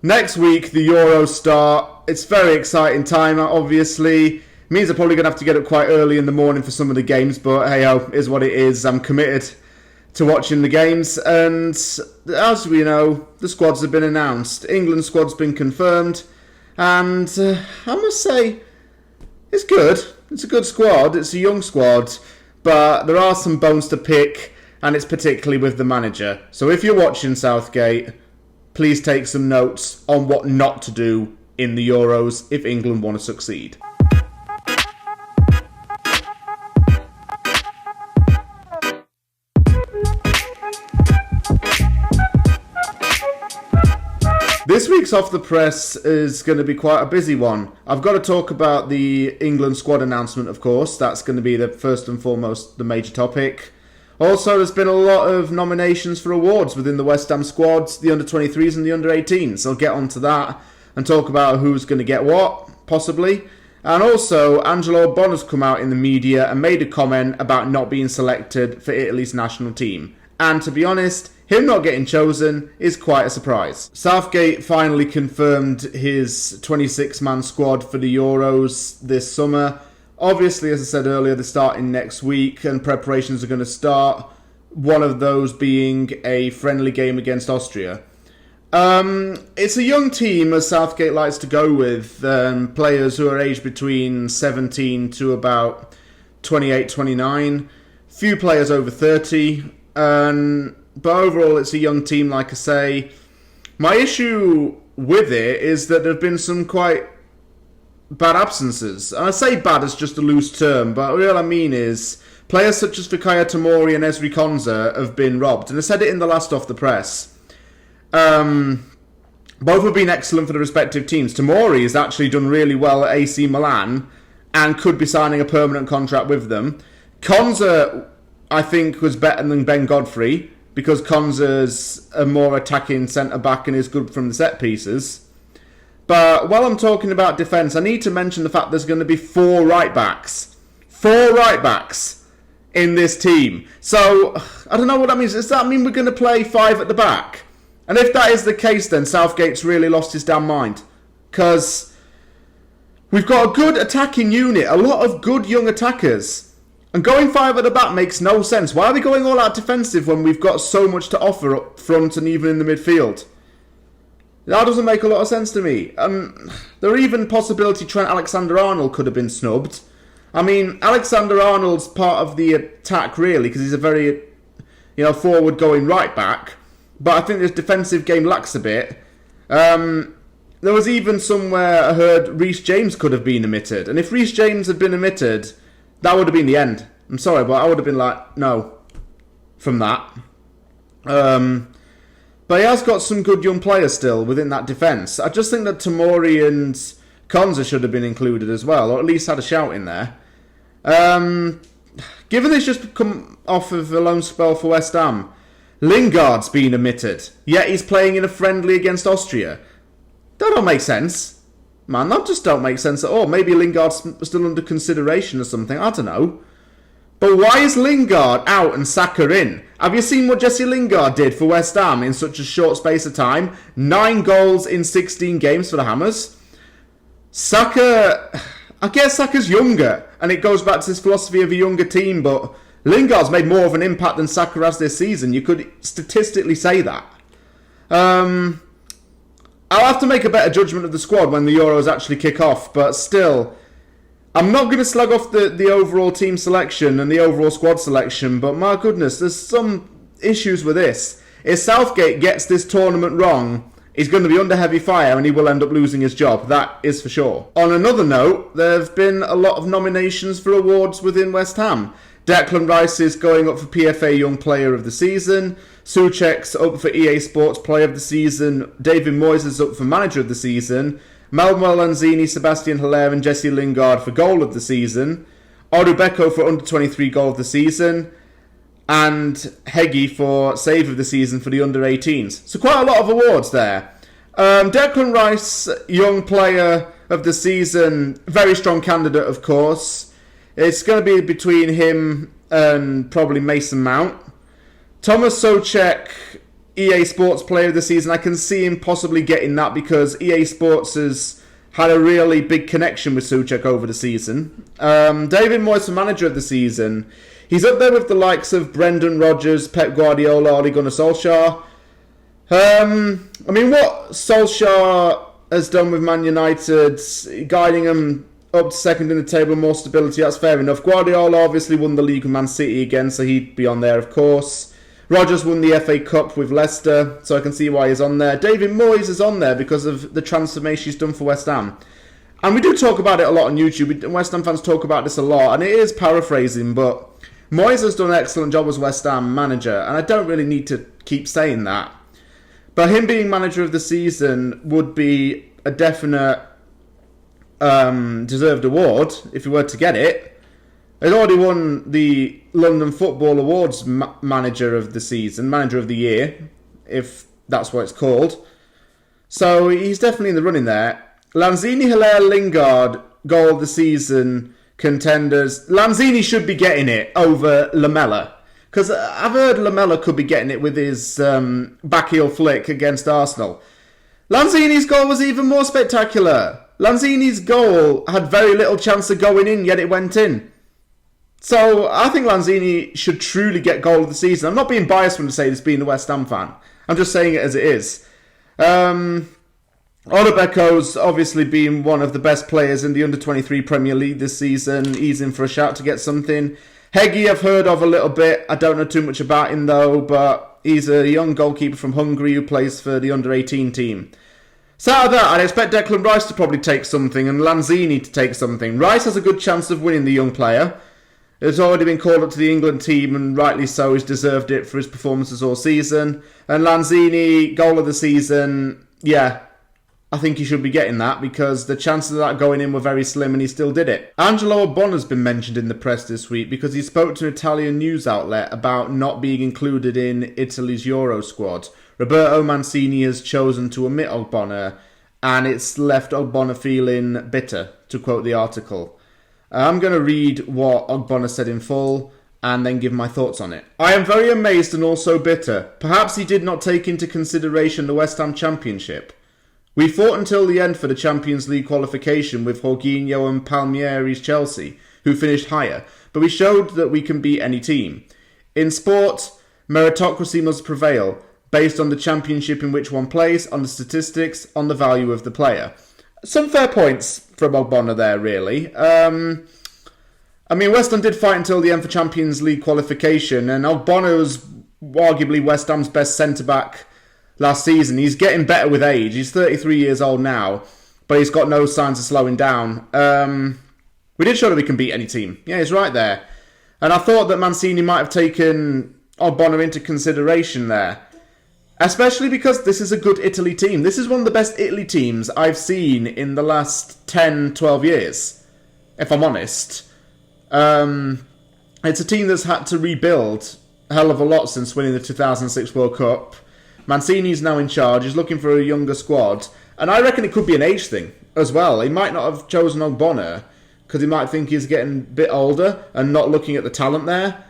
Next week, the Euros start. It's very exciting time, obviously. Means I'm probably going to have to get up quite early in the morning for some of the games, but hey-ho, is what it is. I'm committed to watching the games, and as we know, the squads have been announced. England's squad's been confirmed, and I must say, it's good. It's a good squad. It's a young squad, but there are some bones to pick, and it's particularly with the manager. So if you're watching Southgate, please take some notes on what not to do in the Euros if England want to succeed. This week's Off the Press is going to be quite a busy one. I've got to talk about the England squad announcement, of course. That's going to be the first and foremost the major topic. Also, there's been a lot of nominations for awards within the West Ham squads, the under-23s and the under-18s. So I'll get onto that and talk about who's going to get what, possibly. And also, Angelo Ogbonna's come out in the media and made a comment about not being selected for Italy's national team. And to be honest, him not getting chosen is quite a surprise. Southgate finally confirmed his 26-man squad for the Euros this summer. Obviously, as I said earlier, they're starting next week and preparations are going to start. One of those being a friendly game against Austria. It's a young team, as Southgate likes to go with. Players who are aged between 17 to about 28, 29. Few players over 30. But overall, it's a young team, like I say. My issue with it is that there have been some quite bad absences. And I say bad as just a loose term, but all I mean is players such as Fikayo Tomori and Ezri Konsa have been robbed. And I said it in the last Off the Press. Both have been excellent for the respective teams. Tomori has actually done really well at AC Milan and could be signing a permanent contract with them. Konsa, I think, was better than Ben Godfrey because Konsa's a more attacking centre-back and is good from the set pieces. But while I'm talking about defence, I need to mention the fact there's going to be 4 right-backs. 4 right-backs in this team. So, I don't know what that means. Does that mean we're going to play 5 at the back? And if that is the case, then Southgate's really lost his damn mind. Because we've got a good attacking unit, a lot of good young attackers. And going 5 at the back makes no sense. Why are we going all out defensive when we've got so much to offer up front and even in the midfield? That doesn't make a lot of sense to me. There are even possibility Trent Alexander-Arnold could have been snubbed. I mean, Alexander-Arnold's part of the attack, really, because he's a very, forward-going right-back. But I think this defensive game lacks a bit. There was even somewhere I heard Reece James could have been omitted. And if Reece James had been omitted, that would have been the end. I'm sorry, but I would have been like, no, from that. But he has got some good young players still within that defence. I just think that Tomori and Konsa should have been included as well, or at least had a shout in there. Given he's just come off of a loan spell for West Ham, Lingard's been omitted, yet he's playing in a friendly against Austria. That don't make sense. Man, that just don't make sense at all. Maybe Lingard's still under consideration or something, I don't know. But why is Lingard out and Saka in? Have you seen what Jesse Lingard did for West Ham in such a short space of time? 9 goals in 16 games for the Hammers. Saka, I guess Saka's younger, and it goes back to this philosophy of a younger team, but Lingard's made more of an impact than Saka has this season. You could statistically say that. I'll have to make a better judgment of the squad when the Euros actually kick off, but still, I'm not going to slag off the overall team selection and the overall squad selection, but my goodness, there's some issues with this. If Southgate gets this tournament wrong, he's going to be under heavy fire and he will end up losing his job. That is for sure. On another note, there have been a lot of nominations for awards within West Ham. Declan Rice is going up for PFA Young Player of the Season. Souček's up for EA Sports Player of the Season. David Moyes is up for Manager of the Season. Manuel Lanzini, Sebastian Haller and Jesse Lingard for Goal of the Season. Orubeko for Under-23 Goal of the Season. And Heggie for Save of the Season for the Under-18s. So quite a lot of awards there. Declan Rice, Young Player of the Season. Very strong candidate, of course. It's going to be between him and probably Mason Mount. Tomàš Souček, EA Sports Player of the Season. I can see him possibly getting that because EA Sports has had a really big connection with Souček over the season. David Moyes for Manager of the Season. He's up there with the likes of Brendan Rodgers, Pep Guardiola, Ole Gunnar Solskjaer. I mean, what Solskjaer has done with Man United, guiding them up to second in the table, more stability, that's fair enough. Guardiola obviously won the league with Man City again, so he'd be on there, of course. Rodgers won the FA Cup with Leicester, so I can see why he's on there. David Moyes is on there because of the transformation he's done for West Ham. And we do talk about it a lot on YouTube. West Ham fans talk about this a lot, and it is paraphrasing, but Moyes has done an excellent job as West Ham manager, and I don't really need to keep saying that. But him being Manager of the Season would be a definite deserved award if he were to get it. He'd already won the London Football Awards Manager of the Season, Manager of the Year, if that's what it's called. So he's definitely in the running there. Lanzini, Hilaire, Lingard, Goal of the Season contenders. Lanzini should be getting it over Lamela. Because I've heard Lamela could be getting it with his back heel flick against Arsenal. Lanzini's goal was even more spectacular. Lanzini's goal had very little chance of going in, yet it went in. So I think Lanzini should truly get Goal of the Season. I'm not being biased when I say this, being a West Ham fan. I'm just saying it as it is. Odebeko's obviously been one of the best players in the Under-23 Premier League this season. He's in for a shout to get something. Heggie I've heard of a little bit. I don't know too much about him though, but he's a young goalkeeper from Hungary who plays for the Under-18 team. So out of that, I'd expect Declan Rice to probably take something and Lanzini to take something. Rice has a good chance of winning the young player. It's already been called up to the England team, and rightly so, he's deserved it for his performances all season. And Lanzini, Goal of the Season, yeah, I think he should be getting that because the chances of that going in were very slim and he still did it. Angelo Ogbonna has been mentioned in the press this week because he spoke to an Italian news outlet about not being included in Italy's Euro squad. Roberto Mancini has chosen to omit Ogbonna and it's left Ogbonna feeling bitter, to quote the article. I'm going to read what Ogbonna said in full and then give my thoughts on it. I am very amazed and also bitter. Perhaps he did not take into consideration the West Ham Championship. We fought until the end for the Champions League qualification with Jorginho and Palmieri's Chelsea, who finished higher, but we showed that we can beat any team. In sport, meritocracy must prevail, based on the championship in which one plays, on the statistics, on the value of the player. Some fair points from Ogbonna there, really. I mean, West Ham did fight until the end for Champions League qualification, and Ogbonna was arguably West Ham's best centre-back last season. He's getting better with age. He's 33 years old now, but he's got no signs of slowing down. We did show that we can beat any team. Yeah, he's right there. And I thought that Mancini might have taken Ogbonna into consideration there. Especially because this is a good Italy team. This is one of the best Italy teams I've seen in the last 10, 12 years, if I'm honest. It's a team that's had to rebuild a hell of a lot since winning the 2006 World Cup. Mancini's now in charge. He's looking for a younger squad. And I reckon it could be an age thing as well. He might not have chosen Ogbonna because he might think he's getting a bit older and not looking at the talent there.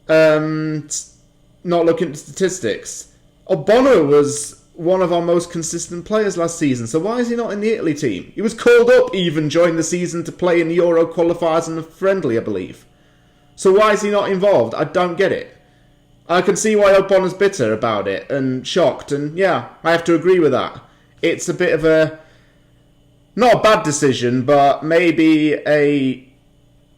Not looking at the statistics. Ogbonna was one of our most consistent players last season, so why is he not in the Italy team? He was called up even during the season to play in the Euro qualifiers and the friendly, I believe. So why is he not involved? I don't get it. I can see why Ogbonna's bitter about it and shocked, and yeah, I have to agree with that. It's a bit of a, not a bad decision, but maybe a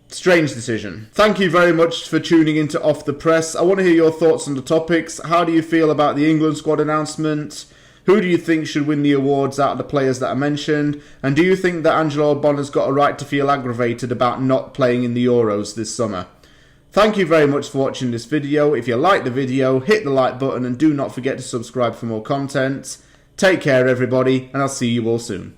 strange decision. Thank you very much for tuning into Off the Press. I want to hear your thoughts on the topics. How do you feel about the England squad announcement? Who do you think should win the awards out of the players that I mentioned? And do you think that Angelo Ogbonna's got a right to feel aggravated about not playing in the Euros this summer? Thank you very much for watching this video. If you liked the video, hit the like button and do not forget to subscribe for more content. Take care everybody, and I'll see you all soon.